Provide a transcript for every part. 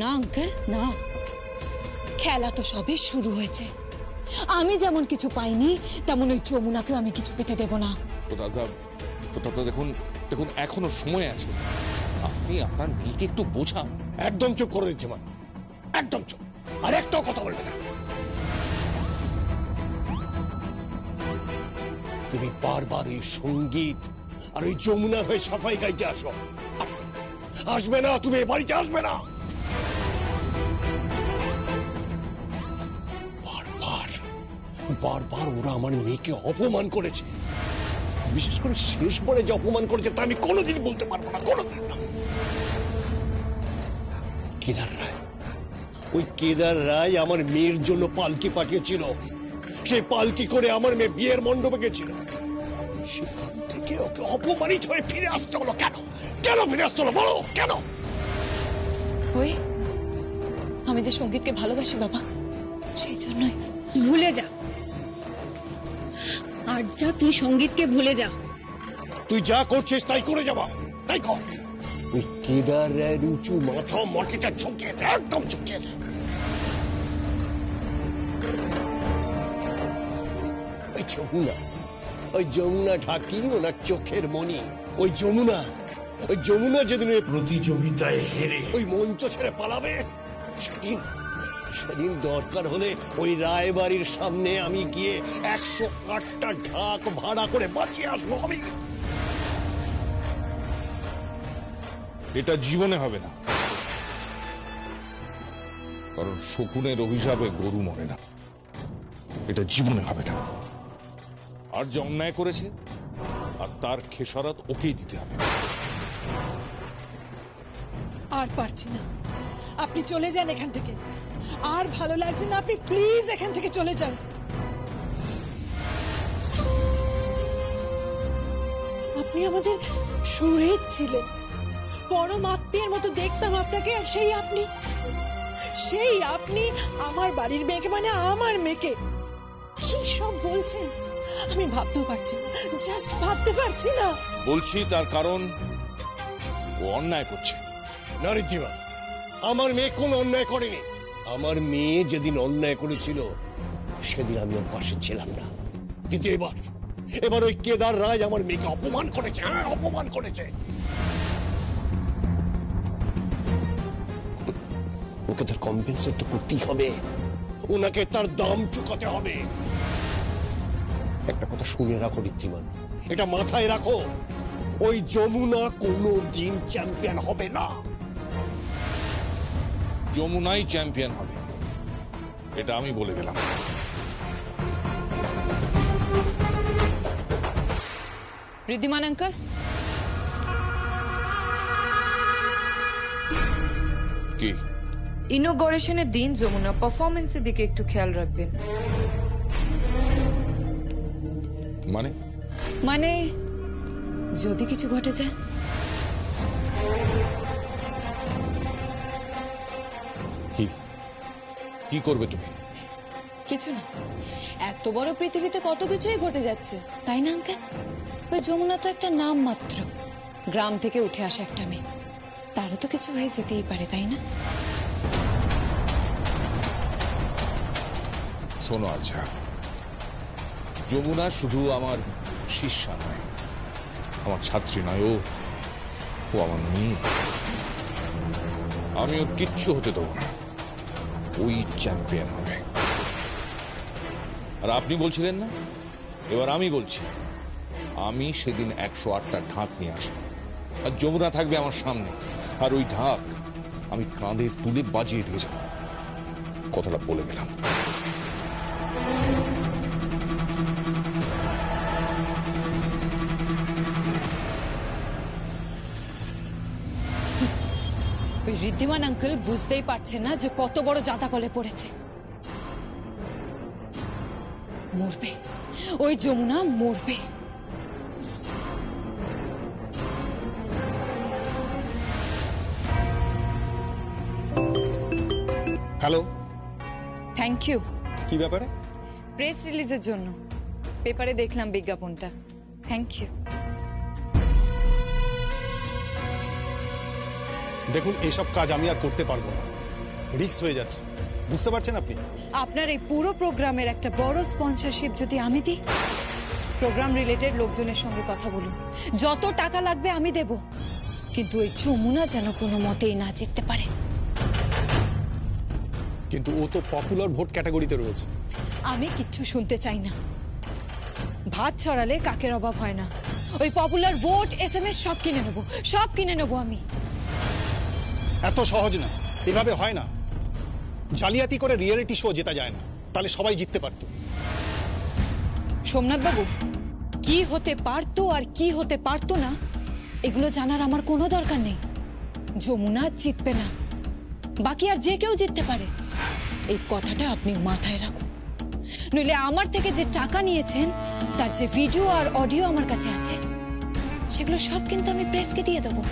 না আঙ্কেল না, খেলা তো সবে শুরু হয়েছে। আমি যেমন কিছু পাইনি তেমন ওই যমুনাকেও আমি কিছু পেতে দেব না। দেখুন দেখুন, এখনো সময় আছে, আপনি আপনার মেয়েকে একটু বোঝান। একদম চুপ করে দিচ্ছে মা, একদম চুপ, আর একটাও কথা বলবে না। তুমি বারবার ওই সঙ্গীত আর ওই যমুনার হয়ে সাফাই গাইতে আসো। আসবে না, তুমি এ বাড়িতে আসবে না। বারবার বারবার ওরা আমার মেয়েকে অপমান করেছে, বিশেষ করে শেষবারে যে অপমান করেছে তা আমি কোনোদিন বলতে পারবো না, কোনোদিন না। কেদার রায়, ওই কেদার রায় আমার মেয়ের জন্য পালকি পাঠিয়েছিল, সেই পালকি করে আমার মেয়ে বিয়ের মণ্ডপে গেছিল। সেখান থেকে ওকে অপমানিত হয়ে ফিরে আসতে হলো কেন? কেন ফিরে আসতে হলো বলো, কেন? ওই আমি যে সঙ্গীতকে ভালোবাসি বাবা, সেই জন্যই। ভুলে যা, আর যা, তুই সঙ্গীতকে ভুলে যা। তুই যা করছিস তাই করে যাবা, তাই কর। ওই কেদার রায়ের উঁচু মাথা মাটিটা ঝুঁকিয়ে দে, একদম ঝুঁকিয়ে দে। ওই যমুনা, ওই যমুনা ঢাকি ওনার চোখের মণি। ওই যমুনা যেদিন প্রতিযোগিতায় হেরে ওই মঞ্চ ছেড়ে পালাবে, সেদিন দরকার হলে ওই রায়বাড়ির সামনে আমি গিয়ে 108টা ঢাক ভাড়া করে বাঁচিয়ে আসবো আমি। এটা জীবনে হবে না, কারণ শকুনের অভিশাপে গরু মরে না। এটা জীবনে হবে না। আর যে অন্যায় করেছে আর তার খেসারত ওকেই দিতে হবে। আর পারছি না, আপনি চলে যান এখান থেকে। আর ভালো লাগছে না, আপনি প্লিজ এখান থেকে চলে যান। আপনি আমাদের সুহৃদ ছিলেন, পরম আত্মীয়ের মতো দেখতাম আপনাকে। আর সেই আপনি আমার বাড়ির মেয়েকে, মানে আমার মেয়েকে কি সব বলছেন আমি ভাবতেও পারছি না, জাস্ট ভাবতে পারছি না। বলছি তার কারণ ও অন্যায় করছে। না ঋদ্ধিমা, আমার মেয়ে কোন অন্যায় করেনি। আমার মেয়ে যেদিন অন্যায় করেছিল সেদিন আমি ওর পাশে ছিলাম না, কিন্তু এবার ওই কেদার রায় আমার মেয়েকে অপমান করেছে। হ্যাঁ, অপমান করেছে। ওকে তার কম্পেনসেট তো করতেই হবে, ওনাকে তার দাম চুকাতে হবে। একটা কথা শুনে রাখো ঋদ্ধিমান, এটা মাথায় রাখো, ওই যমুনা কোনো দিন চ্যাম্পিয়ন হবে না। যমুনাই চ্যাম্পিয়ন হবে, এটা আমি বলে গেলাম। ঋদ্ধিমান আঙ্কেল, কি ইনোগ্রেশনের দিন যমুনা পারফরমেন্সের দিকে একটু খেয়াল রাখবেন। মানে যদি কিছু ঘটে যায়? কি করবে তুমি? কিছু না, এত বড় পৃথিবীতে কত কিছুই ঘটে যাচ্ছে, তাই না আঙ্কেল? ওই যমুনা তো একটা নাম মাত্র, গ্রাম থেকে উঠে আসা একটা মেয়ে, তারও তো কিছু হয়ে যেতেই পারে, তাই না? শোনো, আচ্ছা, যমুনা শুধু আমার শিষ্যা নয়, আমার ছাত্রী নয়, ও আমার মেয়ে। আমি ওর কিচ্ছু হতে দেবো না, ওই চ্যাম্পিয়ন হবে। আর আপনি বলছিলেন না, এবার আমি বলছি, আমি সেদিন 108টা ঢাক নিয়ে আসবো, আর যমুনা থাকবে আমার সামনে, আর ওই ঢাক আমি কাঁধে তুলে বাজিয়ে দিয়ে যাব। কথাটা বলে গেলাম। ওই ঋদ্ধিমান আঙ্কেল বুঝতেই পারছে না যে কত বড় জাঁতাকলে পড়েছে। মরবে, ওই যমুনা মরবে। Hello, thank you. কি ব্যাপারে? প্রেস রিলিজের জন্য পেপারে দেখলাম বিজ্ঞাপনটা। Thank you. দেখুন, এসব কাজ আমি আর করতে পারবো না। রিস্ক হয়ে যাচ্ছে, বুঝতে পারছেন আপনি? আপনার এই পুরো প্রোগ্রামের একটা বড় স্পন্সরশিপ যদি আমি দিই, প্রোগ্রাম রিলেটেড লোকজনের সঙ্গে কথা বলুন, যত টাকা লাগবে আমি দেব, কিন্তু ওই যমুনা যেন কোনো মতেই না জিততে পারে। কিন্তু ও তো পপুলার ভোট ক্যাটাগরিতে রয়েছে। আমি কিচ্ছু শুনতে চাই না। ভাত ছড়ালে কাকের অভাব হয় না। ওই পপুলার ভোট, SMS সব কিনে নেবো, সব কিনে নেবো আমি। এত সহজ না, এভাবে হয় না। জালিয়াতি করে রিয়েলিটি শো জেতা যায় না, তাহলে সবাই জিততে পারতো। সোমনাথ বাবু, কি হতে পারতো আর কি হতে পারতো না এগুলো জানার আমার কোনো দরকার নেই। যমুনা জিতবে না, বাকি আর যে কেউ জিততে পারে, এই কথাটা আপনি মাথায় রাখুন। নইলে আমার থেকে যে টাকা নিয়েছেন তার যে ভিডিও আর অডিও আমার কাছে আছে, সেগুলো সব কিন্তু আমি প্রেসকে দিয়ে দেবো।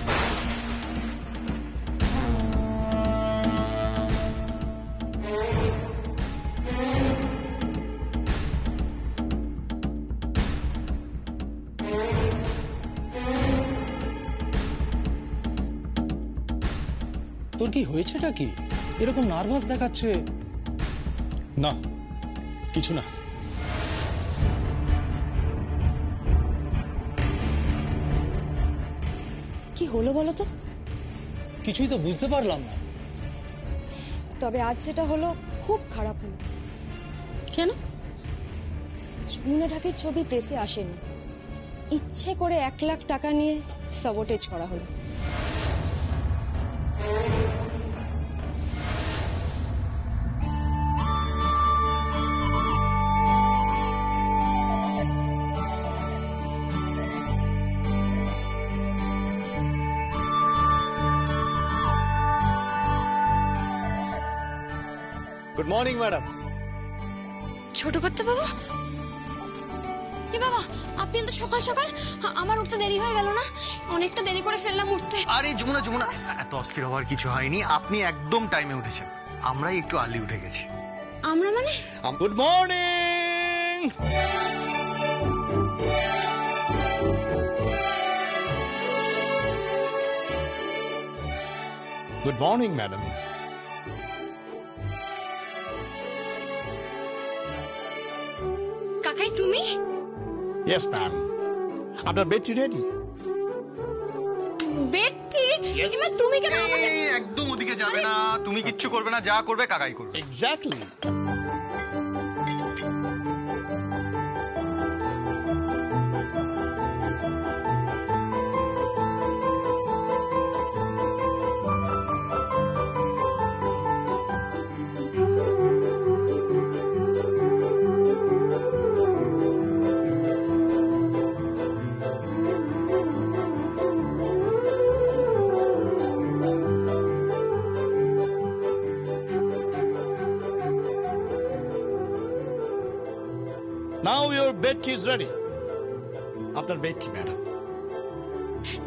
তোর কি হয়েছেটা কি? এরকম নার্ভাস দেখাচ্ছে। না, কিছু না। কি হলো বলো তো? কিছুই তো বুঝতে পারলাম না। তবে আজ যেটা হলো খুব খারাপ হলো। কেন? যমুনা ঢাকের ছবি প্রেসে আসেনি, ইচ্ছে করে 1 লাখ টাকা নিয়ে সাবোটেজ করা হলো। Good morning madam. ছোট করতে বাবা, এ বাবা আপনি তো সকাল সকাল, আমার উঠতে দেরি হয়ে গেল না? অনেকটা দেরি করে ফেললাম উঠতে। আরে যমুনা যমুনা, এত অস্থির হওয়ার কিছু হয়নি। আপনি একদম টাইমে উঠেছেন, আমরাই একটু আর্লি উঠে গেছি। আমরা মানে? Good morning. Good morning madam. কাকাই তুমি? Yes ma'am. আপনার বেডটি রেডি? বেডটি? এবার তুমি কেন আমাকে? এই, একদম ওদিকে যাবে না, তুমি কিচ্ছু করবে না, যা করবে কাকাই করবে। Exactly. Now your bed is ready. আপনার বেডটি ম্যাডাম।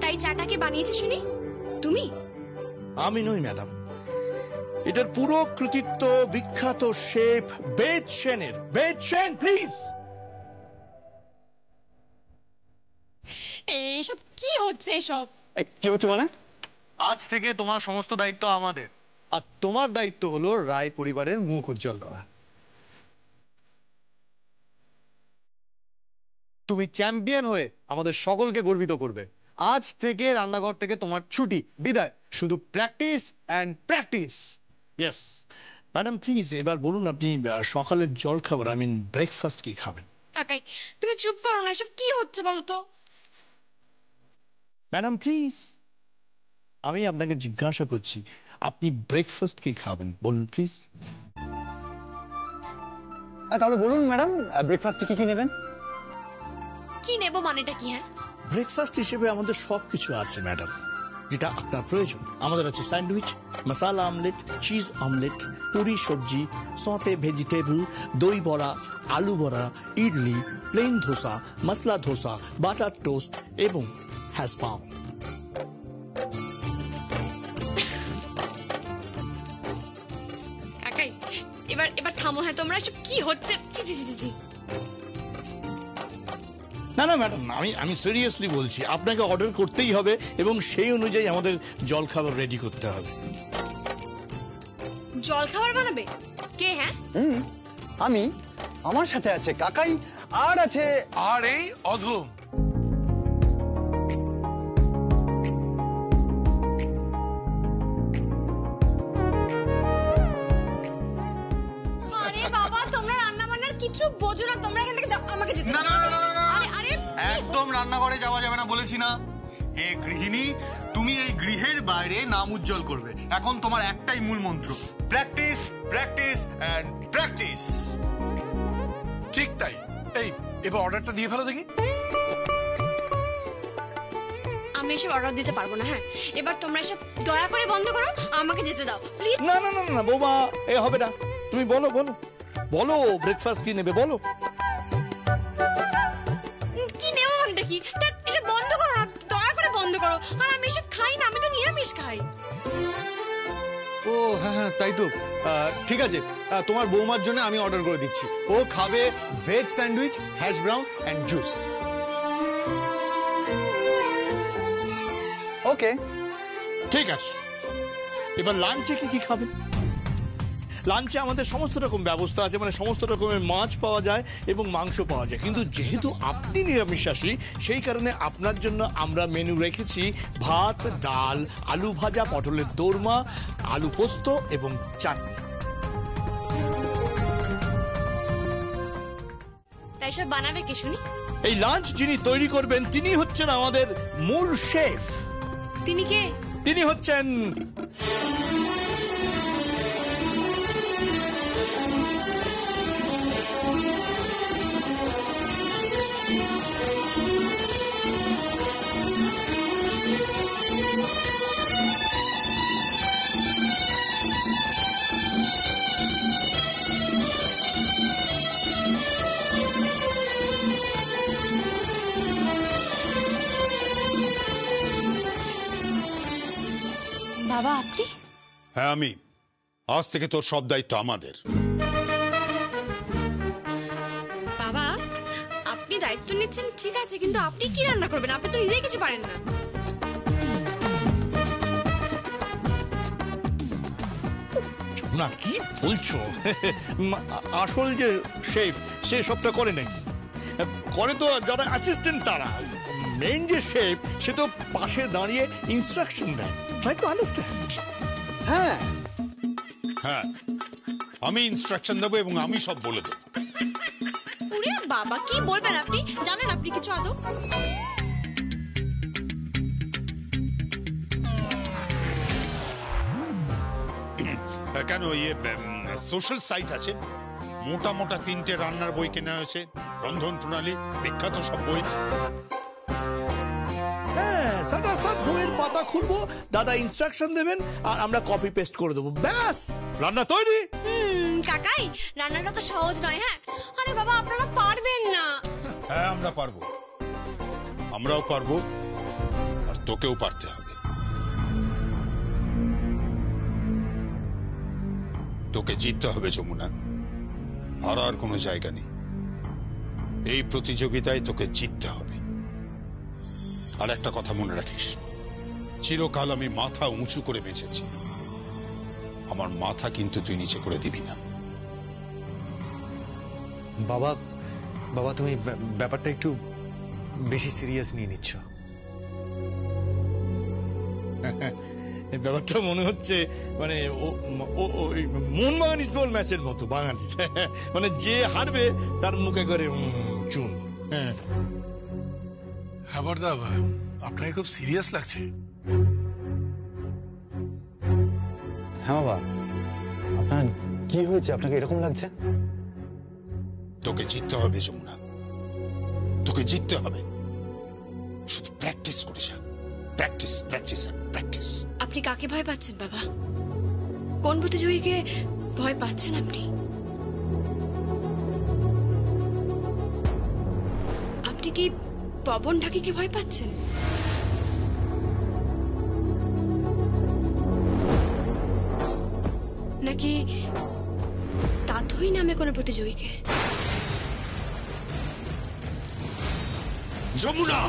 তাই চাটাকে বানিয়েছে শুনি তুমি? আমি নই ম্যাডাম, এটার পুরো কৃতিত্ব বিখ্যাত শেফ বেদ সেনের। বেদ সেন, প্লিজ। এসব কি হচ্ছে? এসব কি হচ্ছে মানে? আজ থেকে তোমার সমস্ত দায়িত্ব আমাদের, আর তোমার দায়িত্ব হলো রায় পরিবারের মুখ উজ্জ্বল করা। তুমি চ্যাম্পিয়ন হয়ে আমাদের সকলকে গর্বিত করবে। আজ থেকে রান্নাঘর থেকে তোমার ছুটি, বিদায়, শুধু practice and practice. Yes madam, please এবার বলুন আপনি সকালের জল খাবার, আই মিন ব্রেকফাস্ট কি খাবেন? কাকাই তুমি চুপ করো না, এসব কি হচ্ছে বলো তো? ম্যাডাম প্লিজ, আমি আপনাকে জিজ্ঞাসা করছি আপনি ব্রেকফাস্ট কি খাবেন, বলুন প্লিজ। তাহলে বলুন ম্যাডাম, ব্রেকফাস্টে কি কি নেবেন? কি নেব মানেটা কি? হ্যাঁ, ব্রেকফাস্ট হিসেবে আমাদের সবকিছু আছে ম্যাডাম, যেটা আপনার প্রয়োজন। আমাদের আছে স্যান্ডউইচ, মশালা আমলেট, চিজ আমলেট, পুরি সবজি, সতে ভেজিটেবল, দই বড়া, আলু বড়া, idli, plane dosa, masala dosa, butter toast এবং হ্যাশ ব্রাউন। কাকাই এবার থামো। হ্যাঁ, তোমরা এসব কি হচ্ছে? জি জি জি জি। না না ম্যাডাম, আমি সিরিয়াসলি বলছি, আপনাকে অর্ডার করতেই হবে এবং সেই অনুযায়ী আমাদের জলখাবার রেডি করতে হবে। জল খাবার বানাবে কে? হ্যাঁ আমি, আমার সাথে আছে কাকাই, আর আছে আর এই অধম। আরে বাবা, তোমরা রান্না বান্নার কিছু বোঝো না, তোমরা এখান থেকে যাও, আমাকে যেতে না, দাও। না, না, না, না, না। আরে আরে একদম রান্নাঘরে যাওয়া যাবে না বলেছি না। হে গৃহিণী, তুমি এই গৃহের বাইরে নাম উজ্জ্বল করবে। এখন তোমার একটাই মূল মন্ত্র, প্র্যাকটিস, প্র্যাকটিস এন্ড প্র্যাকটিস। ঠিক তাই। এই এবার অর্ডারটা দিয়ে ফেলো দেখি। আমি এসব অর্ডার দিতে পারবো না। হ্যাঁ, এবার তোমরা এসব দয়া করে বন্ধ করো, আমাকে যেতে দাও প্লিজ। না না না না বৌমা, এ হবে না। তুমি বলো বলো বলো, ব্রেকফাস্ট কি নেবে বলো। কি নেবো মানেটা কি? এসব বন্ধ করো না, দয়া করে বন্ধ করো। আর আমি এসব খাই না, আমি তো নিরামিষ খাই। ও হ্যাঁ হ্যাঁ, তাই তো। ঠিক আছে, তোমার বৌমার জন্য আমি অর্ডার করে দিচ্ছি। ও খাবে veg sandwich, hash brown and juice. Okay, ঠিক আছে। এবার লাঞ্চে কি কি খাবেন? লাঞ্চে আমাদের সমস্ত রকম ব্যবস্থা আছে, মানে সমস্ত রকমের মাছ পাওয়া যায় এবং মাংস পাওয়া যায়। কিন্তু যেহেতু আপনি নিরামিষাশী, সেই কারণে আপনার জন্য আমরা মেনু রেখেছি ভাত, ডাল, আলু ভাজা, পটলের দোরমা, আলু পোস্ত এবং চাটনি। তাই সব বানাবে কে শুনি? এই লাঞ্চ যিনি তৈরি করবেন তিনি হচ্ছেন আমাদের মূল শেফ। তিনি কে? তিনি হচ্ছেন বাবা আপনি? হ্যাঁ আমি। আজ থেকে তোর সব দায়িত্ব আমাদের। বাবা আপনি দায়িত্ব নিচ্ছেন ঠিক আছে, কিন্তু আপনি কি রান্না করবেন? আপনি তো নিজেই কিছু পারেন না। না কি বলছো? আসল যে শেফ সে সবটা করে নাকি? করে তো যারা অ্যাসিস্ট্যান্ট তারা। মেইন যে শেফ সে তো পাশে দাঁড়িয়ে ইনস্ট্রাকশন দেয়। Try to understand. হ্যাঁ হ্যাঁ, আমি ইনস্ট্রাকশন দেবো এবং আমি সব বলে দেবো। ওরে বাবা, কি বলবেন আপনি? জানেন আপনি কিছু আদৌ? কেন ইয়ে সোশ্যাল সাইট আছে, মোটা মোটা 3টে রান্নার বই কেনা হয়েছে, রন্ধন প্রণালী, বিখ্যাত সব বই। হ্যাঁ, সাদা সব বইয়ের পাতা খুলবো, দাদা ইনস্ট্রাকশন দেবেন আর আমরা কপি পেস্ট করে দেবো, ব্যাস রান্না তৈরি। কাকাই, রান্নাটা তো সহজ নয়। হ্যাঁ, আরে বাবা আপনারা পারবেন না। হ্যাঁ আমরা পারবো, আমরাও পারবো, আর তোকেও পারতে হবে। তোকে জিততে হবে যমুনা, হারার কোনো জায়গা নেই। এই প্রতিযোগিতায় তোকে জিততে হবে। আর একটা কথা মনে রাখিস, চিরকাল আমি মাথা উঁচু করে বেঁচেছি, আমার মাথা কিন্তু তুই নিচে করে দিবি না। বাবা, বাবা তুমি ব্যাপারটা একটু বেশি সিরিয়াস নিয়ে নিচ্ছ। ব্যাপারটা মনে হচ্ছে মানে মোহনবাগান ইস্টবেঙ্গল ম্যাচের মতো বাঙালির। মানে যে হারবে তার মুখে করে চুন। হ্যাঁ হ্যাঁ বড়দা, আপনাকে খুব সিরিয়াস লাগছে। হ্যাঁ বাবা, আপনার কি হয়েছে? আপনাকে এরকম লাগছে? তোকে জিততে হবে যমুনা, তোকে জিততে হবে। শুধু প্র্যাকটিস করে যা, প্র্যাকটিস প্র্যাকটিস প্র্যাকটিস। আপনি কাকে ভয় পাচ্ছেন বাবা? কোন প্রতিযোগীকে ভয় পাচ্ছেন আপনি? আপনি কি পবন ঢাকিকে ভয় পাচ্ছেন? নাকি তাথই নামে কোনো প্রতিযোগীকে? যমুনা,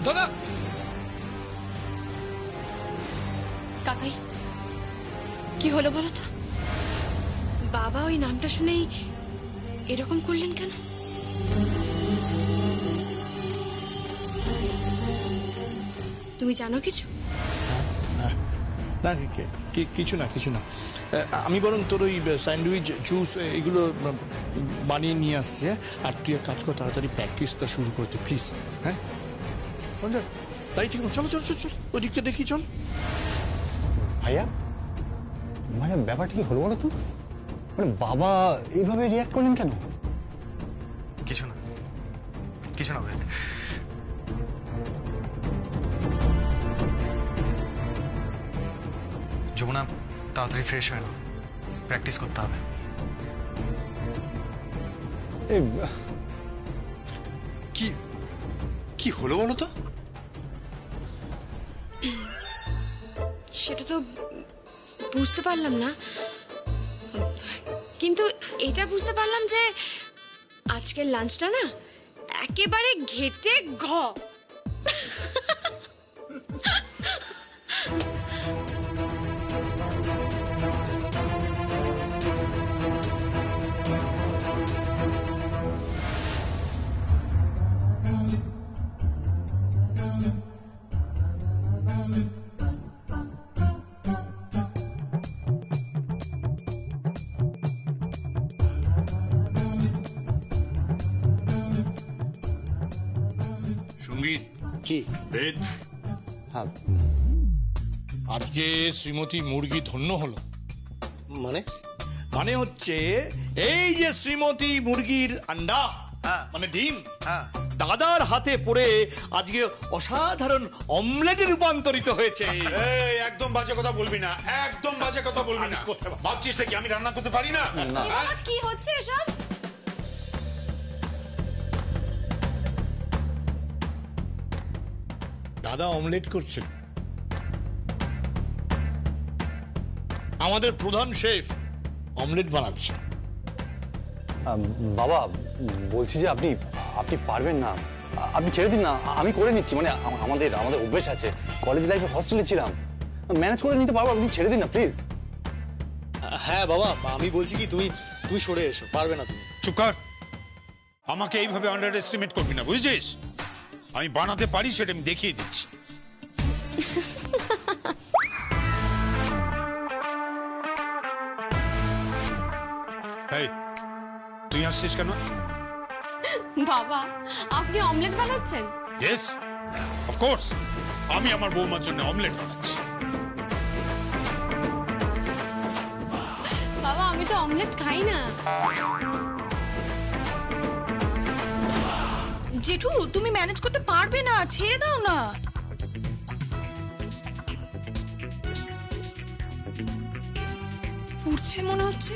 দাদা কাকাই কি হলো বলো তো? বাবা ওই নামটা শুনেই এরকম করলেন কেন? তুমি জানো কিছু? না কিছু না কিছু না। আমি বরং তোর ওই স্যান্ডউইচ জুস এগুলো বানিয়ে নিয়ে আসছি। আর তুই এক কাজ কর, তাড়াতাড়ি প্র্যাকটিসটা শুরু করতে প্লিজ। হ্যাঁ সঞ্জয়, তাই ঠিক, চলো চলো চলো চলো ওই দিকটা দেখি, চল। ভাইয়া ভাইয়া ব্যাপারটা কি হলো বলো তো? মানে বাবা এইভাবে রিয়াক্ট করলেন কেন? কিছু না বেদ। যমুনা তাড়াতাড়ি ফ্রেশ হয় না, প্র্যাকটিস করতে হবে। কি কি হলো বলো তো? সেটা তো বুঝতে পারলাম না, কিন্তু এটা বুঝতে পারলাম যে আজকের লাঞ্চটা না একেবারে ঘেটে ঘ। সঙ্গীত কি বেদ, আজকে শ্রীমতী মুরগি ধন্য হলো। মানে মানে হচ্ছে এই যে শ্রীমতী মুরগির আন্ডা, মানে ডিম, দাদার হাতে পড়ে আজকে অসাধারণ অমলেটে রূপান্তরিত হয়েছে। এই একদম বাজে কথা বলবি না, একদম বাজে কথা বলবি না। ভাবছিস নাকি আমি রান্না করতে পারি না? কি হচ্ছে এসব? দাদা অমলেট করছেন। আমাদের প্রধান শেফ অমলেট বানাচ্ছে। বাবা বলছি যে আপনি আপনি পারবেন না, আপনি ছেড়ে দিন না, আমি করে নিচ্ছি। মানে আমাদের আমাদের অভ্যেস আছে, কলেজ লাইফে হস্টেলে ছিলাম, ম্যানেজ করে নিতে পারবো। আপনি ছেড়ে দিন না প্লিজ। হ্যাঁ বাবা, আমি বলছি কি তুমি সরে এসো, পারবে না তুমি। চুপ কর, আমাকে এইভাবে আন্ডার এস্টিমেট করবি না, বুঝেছিস? আমি বানাতে পারি সেটা আমি দেখিয়ে দিচ্ছি। এই তুই আসছিস কেন? বাবা আপনি অমলেট বানাচ্ছেন? ইয়েস অফ কোর্স, আমি আমার বৌমার জন্য অমলেট বানাচ্ছি। বাবা আমি তো অমলেট খাই না। জেঠু তুমি ম্যানেজ করতে পারবে না, ছেড়ে দাও না। উঠছে মনে হচ্ছে।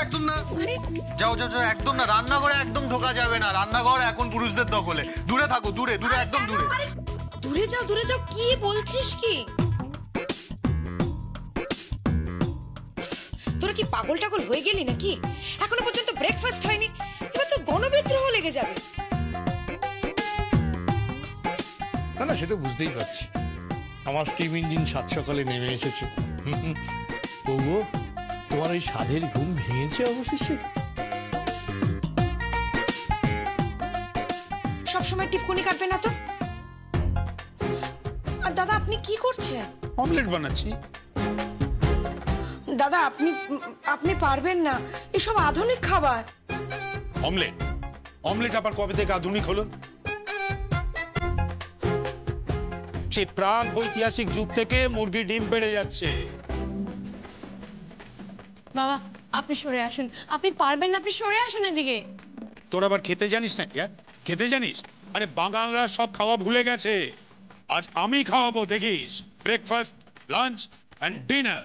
একদম না, যাও যাও যাও, একদম না। রান্নাঘরে একদম ঢোকা যাবে না, রান্নাঘর এখন পুরুষদের দখলে। দূরে থাকো, দূরে দূরে, একদম দূরে। দূরে যাও দূরে যাও, কি বলছিস কি? তোরা কি পাগল টাগল হয়ে গেলি নাকি? এখনো পর্যন্ত ব্রেকফাস্ট হয়নি, এবার তো গণবিদ্রোহ লেগে যাবে। না না, সেটা বুঝতেই পারছি। আমার স্টিম ইঞ্জিন সাত সকালে নেমে এসেছে। বউ, তোমার ওই সাধের ঘুম ভেঙেছে অবশেষে? সবসময় টিপকুনি কাটবে না তো। আর দাদা আপনি কি করছেন? অমলেট বানাচ্ছি। দাদা আপনি আপনি পারবেন না, এসব আধুনিক খাবার। অমলেট অমলেট আবার কবে থেকে আধুনিক হলো? সেই প্রাগ ঐতিহাসিক যুগ থেকে মুরগি ডিম বেড়ে যাচ্ছে। বাবা আপনি সরে আসুন, আপনি পারবেন না, আপনি সরে আসুন এদিকে। তোর আবার খেতে জানিস না? খেতে জানিস? আরে বাঙালরা সব খাওয়া ভুলে গেছে, আজ আমি খাওয়াবো, দেখিস। Breakfast, lunch and dinner.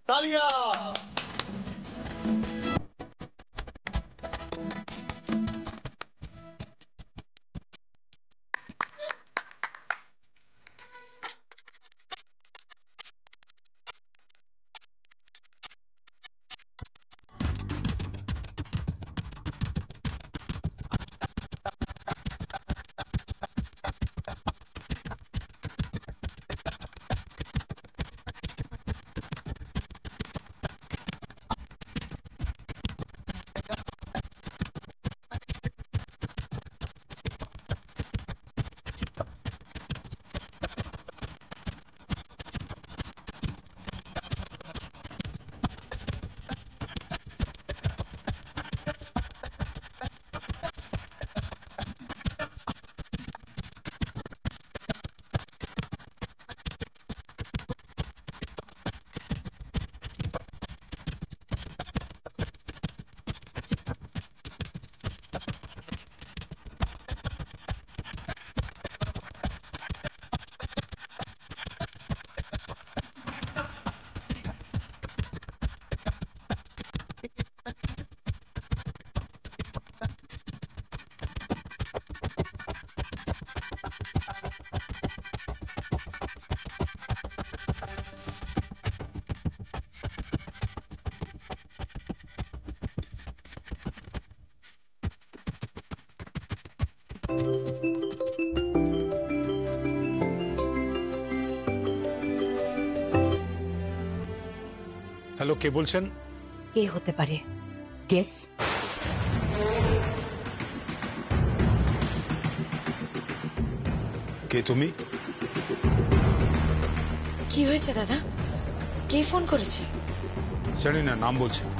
তালিয়া! হ্যালো, কে বলছেন? কে হতে পারে? গেস। কে তুমি? কি হয়েছে দাদা? কে ফোন করেছে? জানি না, নাম বলছে।